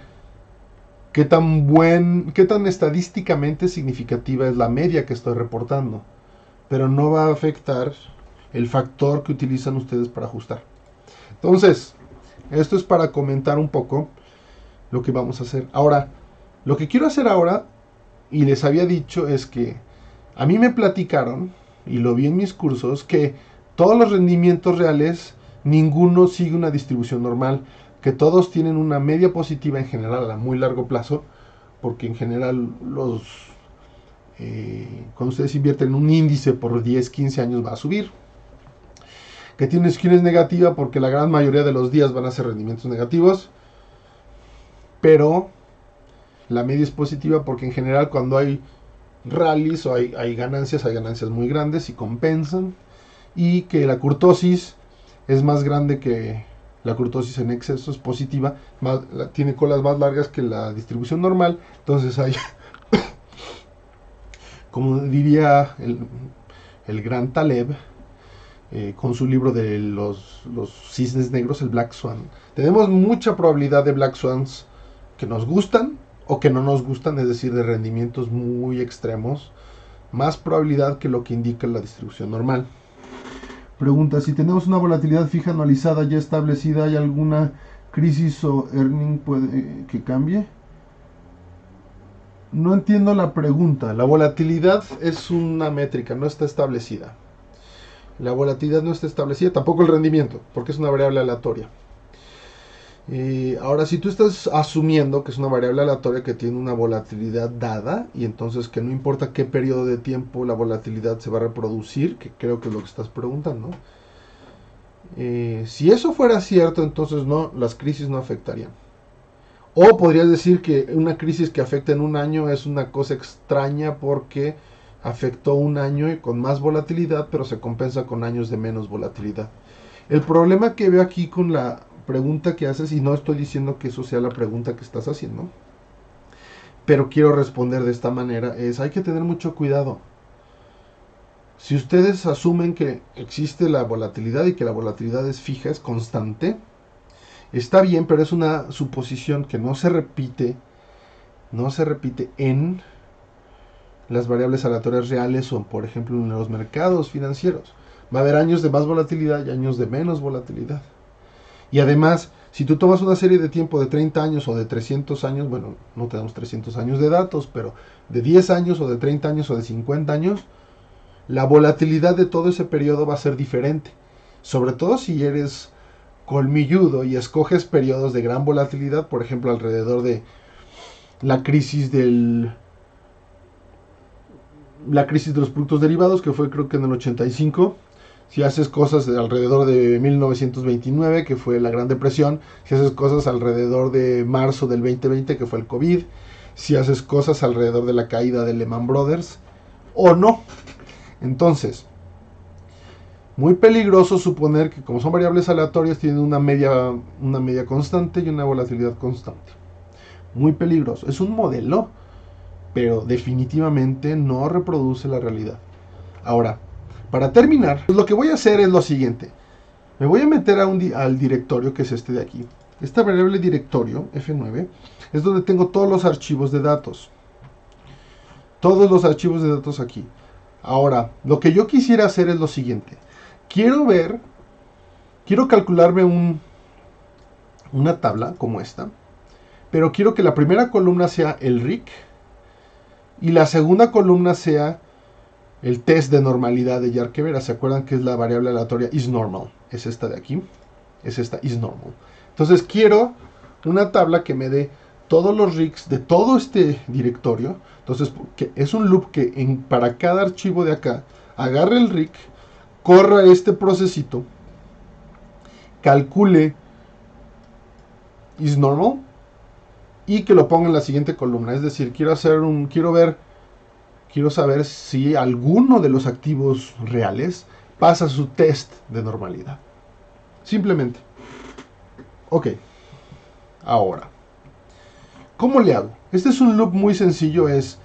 estadísticamente significativa es la media que estoy reportando, pero no va a afectar el factor que utilizan ustedes para ajustar. Entonces, esto es para comentar un poco lo que vamos a hacer. Ahora, lo que quiero hacer ahora, y les había dicho, es que a mí me platicaron, y lo vi en mis cursos, que todos los rendimientos reales, ninguno sigue una distribución normal, que todos tienen una media positiva en general a muy largo plazo, porque en general cuando ustedes invierten en un índice por 10, 15 años va a subir. Que tiene una skew negativa porque la gran mayoría de los días van a ser rendimientos negativos, pero la media es positiva porque en general cuando hay rallies o hay ganancias muy grandes y compensan, y que la kurtosis es más grande que la kurtosis en exceso, es positiva, tiene colas más largas que la distribución normal, entonces hay Como diría el gran Taleb, con su libro de los cisnes negros, el Black Swan. Tenemos mucha probabilidad de Black Swans que nos gustan o que no nos gustan, es decir, de rendimientos muy extremos. Más probabilidad que lo que indica la distribución normal. Pregunta, si tenemos una volatilidad fija anualizada ya establecida, ¿hay alguna crisis o earning que cambie? No entiendo la pregunta. La volatilidad es una métrica, no está establecida. La volatilidad no está establecida, tampoco el rendimiento, porque es una variable aleatoria. Ahora, si tú estás asumiendo que es una variable aleatoria que tiene una volatilidad dada, y entonces que no importa qué periodo de tiempo la volatilidad se va a reproducir, que creo que es lo que estás preguntando, si eso fuera cierto, entonces no, las crisis no afectarían. O podrías decir que una crisis que afecta en un año es una cosa extraña porque afectó un año y con más volatilidad, pero se compensa con años de menos volatilidad. El problema que veo aquí con la pregunta que haces, y no estoy diciendo que eso sea la pregunta que estás haciendo, pero quiero responder de esta manera, es hay que tener mucho cuidado. Si ustedes asumen que existe la volatilidad y que la volatilidad es fija, es constante, está bien, pero es una suposición que no se repite en las variables aleatorias reales o, por ejemplo, en los mercados financieros. Va a haber años de más volatilidad y años de menos volatilidad. Y además, si tú tomas una serie de tiempo de 30 años o de 300 años, bueno, no tenemos 300 años de datos, pero de 10 años o de 30 años o de 50 años, la volatilidad de todo ese periodo va a ser diferente. Sobre todo si eres colmilludo y escoges periodos de gran volatilidad, por ejemplo, alrededor de la crisis de los productos derivados, que fue creo que en el 85. Si haces cosas alrededor de 1929, que fue la Gran Depresión, si haces cosas alrededor de marzo del 2020, que fue el COVID, si haces cosas alrededor de la caída de Lehman Brothers, o no. Entonces, muy peligroso suponer que como son variables aleatorias tienen una media constante y una volatilidad constante. Muy peligroso. Es un modelo, pero definitivamente no reproduce la realidad. Ahora, para terminar, pues lo que voy a hacer es lo siguiente. Me voy a meter al directorio que es este de aquí. Esta variable directorio, F9, es donde tengo todos los archivos de datos. Todos los archivos de datos aquí. Ahora, lo que yo quisiera hacer es lo siguiente. Quiero calcularme una tabla como esta, pero quiero que la primera columna sea el RIC y la segunda columna sea el test de normalidad de Yarkevera. ¿Se acuerdan que es la variable aleatoria isNormal? Es esta de aquí. Es esta isNormal. Entonces quiero una tabla que me dé todos los RICs de todo este directorio. Entonces es un loop que para cada archivo de acá agarre el RIC, corra este procesito, calcule isNormal y que lo ponga en la siguiente columna. Es decir, quiero saber si alguno de los activos reales pasa su test de normalidad. Simplemente. Ok. Ahora, ¿cómo le hago? Este es un loop muy sencillo. Es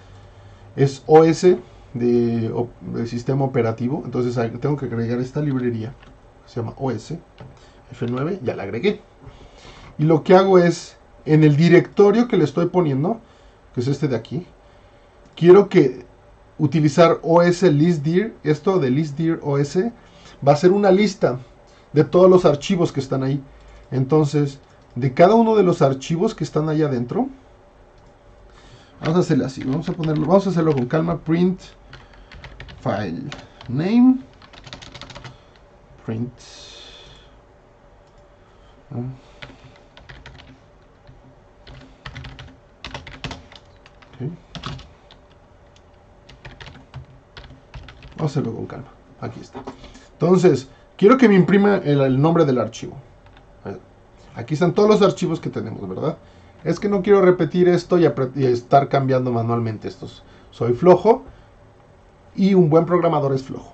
OS de sistema operativo. Entonces tengo que agregar esta librería. Se llama OS. F9. Ya la agregué. Y lo que hago es, en el directorio que le estoy poniendo, que es este de aquí, quiero utilizar OS listdir. Esto de listdir OS va a ser una lista de todos los archivos que están ahí. Entonces, de cada uno de los archivos que están ahí adentro, vamos a hacerlo así. Vamos a hacerlo con calma. Print file name. Print. Okay. Vamos a hacerlo con calma. Aquí está. Entonces, quiero que me imprima el nombre del archivo. Aquí están todos los archivos que tenemos, ¿verdad? Es que no quiero repetir esto y estar cambiando manualmente estos. Soy flojo y un buen programador es flojo.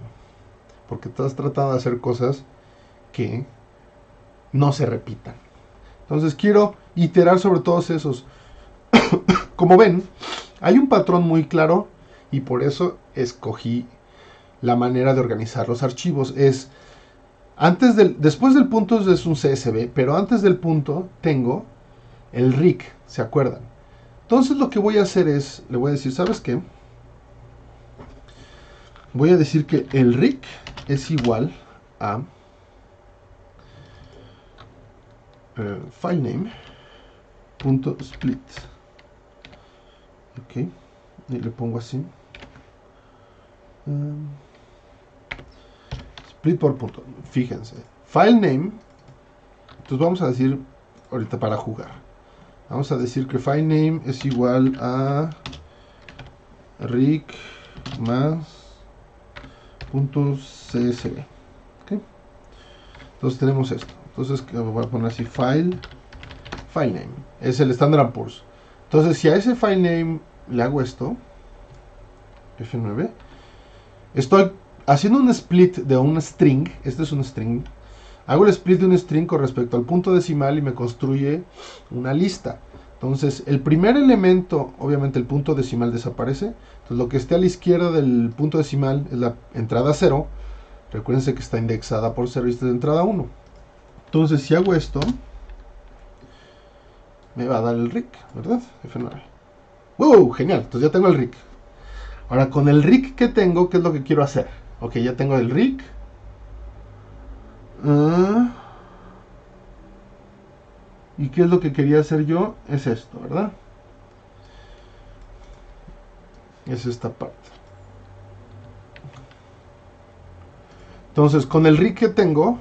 Porque estás tratando de hacer cosas que no se repitan. Entonces quiero iterar sobre todos esos. Como ven, hay un patrón muy claro y por eso escogí la manera de organizar los archivos. Después del punto es un CSV, pero antes del punto tengo el RIC, ¿se acuerdan? Entonces lo que voy a hacer es, le voy a decir, ¿sabes qué? Voy a decir que el RIC es igual a filename.split. Ok, y le pongo así. Split por punto. Fíjense. Filename. Entonces vamos a decir, ahorita para jugar, vamos a decir que filename es igual a RIC más .csv. ¿Okay? Entonces tenemos esto. Entonces voy a poner así filename. Es el Standard & Poor's. Entonces si a ese filename le hago esto, F9, estoy haciendo un split de un string. Este es un string. Hago el split de un string con respecto al punto decimal y me construye una lista. Entonces, el primer elemento, obviamente el punto decimal desaparece. Entonces, lo que esté a la izquierda del punto decimal es la entrada 0. Recuérdense que está indexada por 0 y esta es la entrada 1. Entonces, si hago esto, me va a dar el RIC, ¿verdad? F9. ¡Wow! Genial. Entonces ya tengo el RIC. Ahora, con el RIC que tengo, ¿qué es lo que quiero hacer? Ok, ya tengo el RIC. ¿Y qué es lo que quería hacer yo? Es esto, ¿verdad? Es esta parte. Entonces, con el RIC que tengo,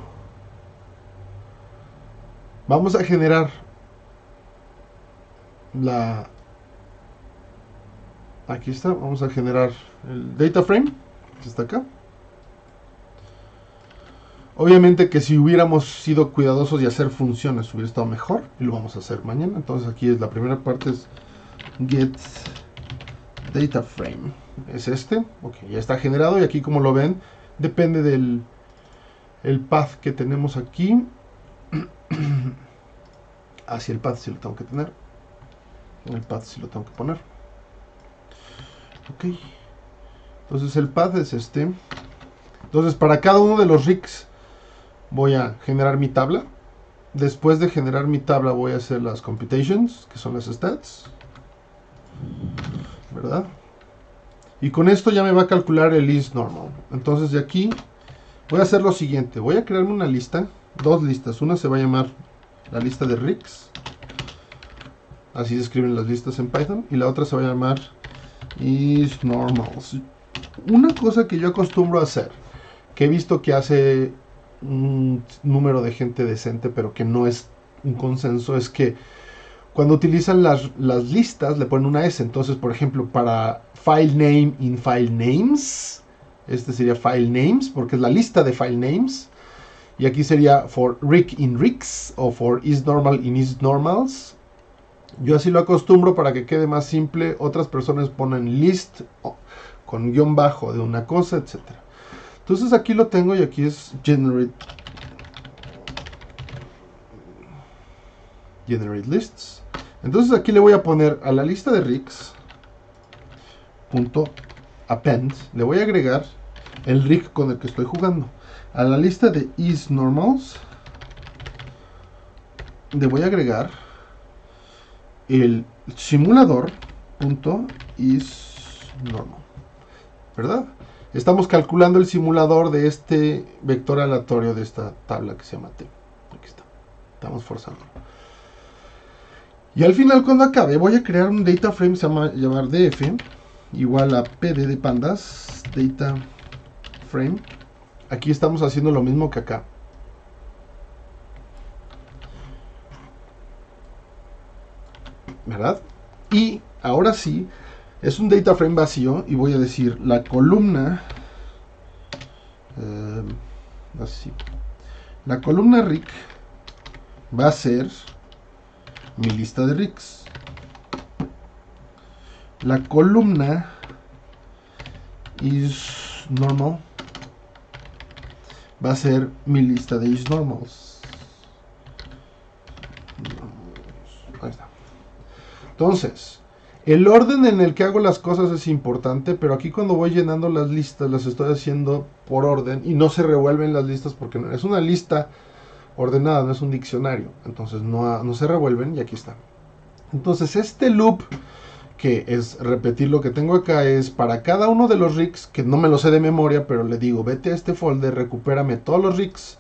vamos a generar aquí está, vamos a generar el data frame, que está acá. Obviamente que si hubiéramos sido cuidadosos y hacer funciones hubiera estado mejor, y lo vamos a hacer mañana. Entonces aquí es la primera parte, es get data frame, es este. Ok, ya está generado, y aquí, como lo ven, depende del path que tenemos aquí. Hacia el path sí lo tengo que tener, el path sí lo tengo que poner. Ok, entonces el path es este. Entonces, para cada uno de los RICs voy a generar mi tabla. Después de generar mi tabla voy a hacer las computations, que son las stats, ¿verdad? Y con esto ya me va a calcular el is normal. Entonces de aquí voy a hacer lo siguiente. Voy a crearme una lista, dos listas. Una se va a llamar la lista de RICs. Así se escriben las listas en Python. Y la otra se va a llamar is normals. Una cosa que yo acostumbro a hacer, que he visto que hace un número de gente decente, pero que no es un consenso, es que cuando utilizan las listas le ponen una S. Entonces, por ejemplo, para file name in file names, este sería file names porque es la lista de file names, y aquí sería for RIC in RICs o for is normal in is normals. Yo así lo acostumbro para que quede más simple. Otras personas ponen list con guión bajo de una cosa, etcétera. Entonces aquí lo tengo, y aquí es generate lists. Entonces aquí le voy a poner a la lista de RICs .append, le voy a agregar el RIC con el que estoy jugando. A la lista de isNormals le voy a agregar el simulador.isNormal, ¿verdad? Estamos calculando el simulador de este vector aleatorio de esta tabla que se llama T. Aquí está. Estamos forzando. Y al final, cuando acabe, voy a crear un data frame, se llama llamar df, igual a pd de pandas, data frame. Aquí estamos haciendo lo mismo que acá. ¿Verdad? Y ahora sí, es un data frame vacío, y voy a decir la columna, así, la columna RIC va a ser mi lista de RICs. La columna isNormal va a ser mi lista de isNormals. Ahí está. Entonces, El orden en el que hago las cosas es importante, pero aquí cuando voy llenando las listas las estoy haciendo por orden y no se revuelven las listas porque no, es una lista ordenada, no es un diccionario. Entonces no se revuelven y aquí está. Entonces este loop, que es repetir lo que tengo acá, es para cada uno de los rigs, que no me lo sé de memoria, pero le digo, vete a este folder, recupérame todos los rigs,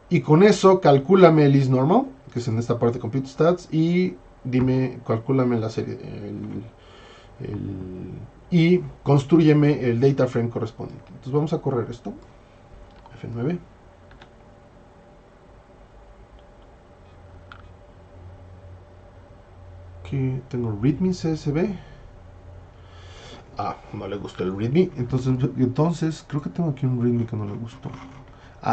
y con eso calcúlame el isNormal, que es en esta parte de Compute Stats, y dime, calcúlame la serie, y construyeme el data frame correspondiente. Entonces vamos a correr esto, F9. Aquí tengo readme CSV. No le gustó el readme. Entonces creo que tengo aquí un readme que no le gustó.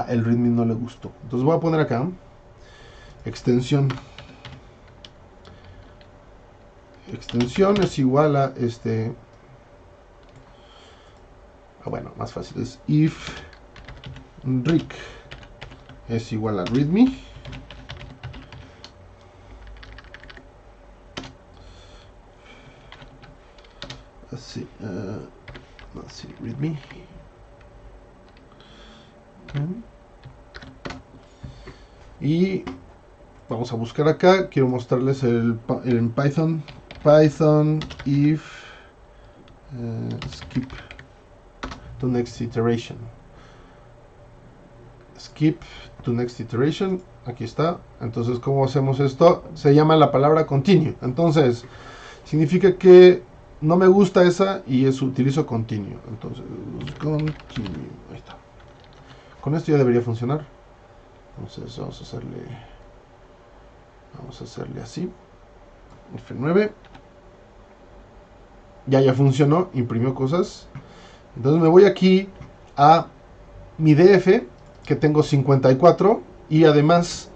El readme no le gustó. Entonces voy a poner acá extensión. Extensión es igual a bueno, más fácil es if rig es igual a readme. Así, readme. Y vamos a buscar acá. Quiero mostrarles el Python if skip to next iteration. Skip to next iteration. Aquí está. Entonces, ¿cómo hacemos esto? Se llama la palabra continue. Entonces, significa que no me gusta esa y utilizo continue. Entonces, continue. Ahí está. Con esto ya debería funcionar. Entonces, vamos a hacerle así. F9. Ya funcionó. Imprimió cosas. Entonces me voy aquí a mi DF, que tengo 54, y además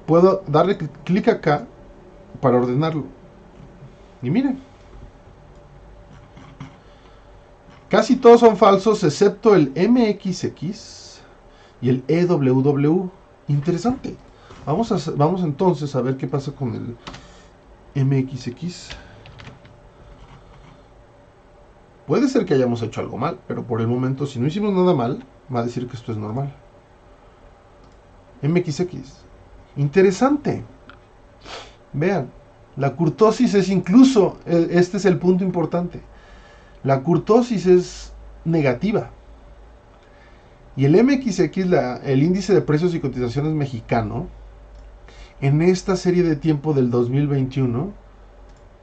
puedo darle clic acá para ordenarlo. Y miren, casi todos son falsos excepto el MXX y el EWW. Interesante. Vamos entonces a ver qué pasa con el MXX. Puede ser que hayamos hecho algo mal, pero por el momento, si no hicimos nada mal, va a decir que esto es normal. MXX. Interesante. Vean, la kurtosis es incluso, este es el punto importante. La kurtosis es negativa. Y el MXX, el índice de precios y cotizaciones mexicano, en esta serie de tiempo del 2021,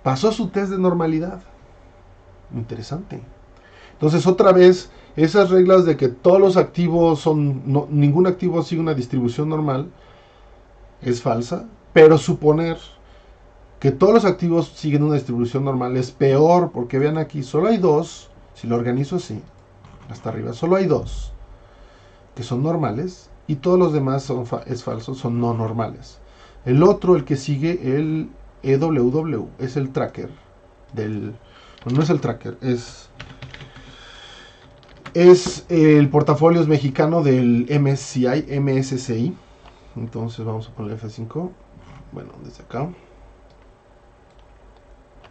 pasó su test de normalidad. Interesante. Entonces, otra vez, esas reglas de que todos los activos ningún activo sigue una distribución normal, es falsa, pero suponer que todos los activos siguen una distribución normal es peor, porque vean aquí, solo hay dos, si lo organizo así, hasta arriba, solo hay dos que son normales, y todos los demás es falso, son no normales. El otro, el que sigue, el EWW, es el tracker del... No es el tracker, es el portafolio mexicano del MSCI. Entonces vamos a poner F5. Bueno, desde acá.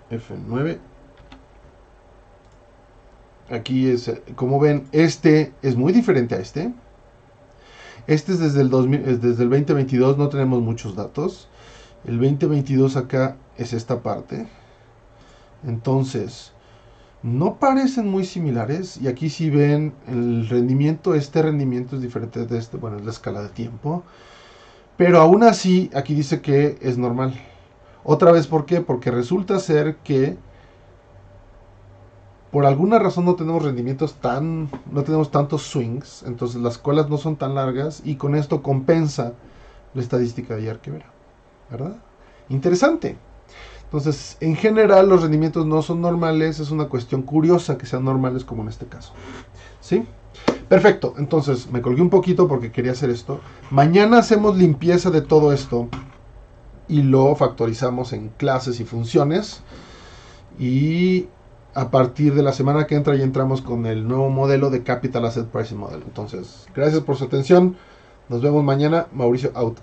F9. Aquí es, como ven, este es muy diferente a este. Este es desde el 2022, no tenemos muchos datos. El 2022 acá es esta parte. Entonces, no parecen muy similares. Y aquí sí ven el rendimiento. Este rendimiento es diferente de este. Bueno, es la escala de tiempo. Pero aún así, aquí dice que es normal. Otra vez, ¿por qué? Porque resulta ser que por alguna razón no tenemos rendimientos no tenemos tantos swings. Entonces las colas no son tan largas. Y con esto compensa la estadística de Yarkevera. ¿Verdad? Interesante. Entonces, en general, los rendimientos no son normales. Es una cuestión curiosa que sean normales, como en este caso. ¿Sí? Perfecto. Entonces, me colgué un poquito porque quería hacer esto. Mañana hacemos limpieza de todo esto y lo factorizamos en clases y funciones. Y a partir de la semana que entra ya entramos con el nuevo modelo de Capital Asset Pricing Model. Entonces, gracias por su atención. Nos vemos mañana. Mauricio out.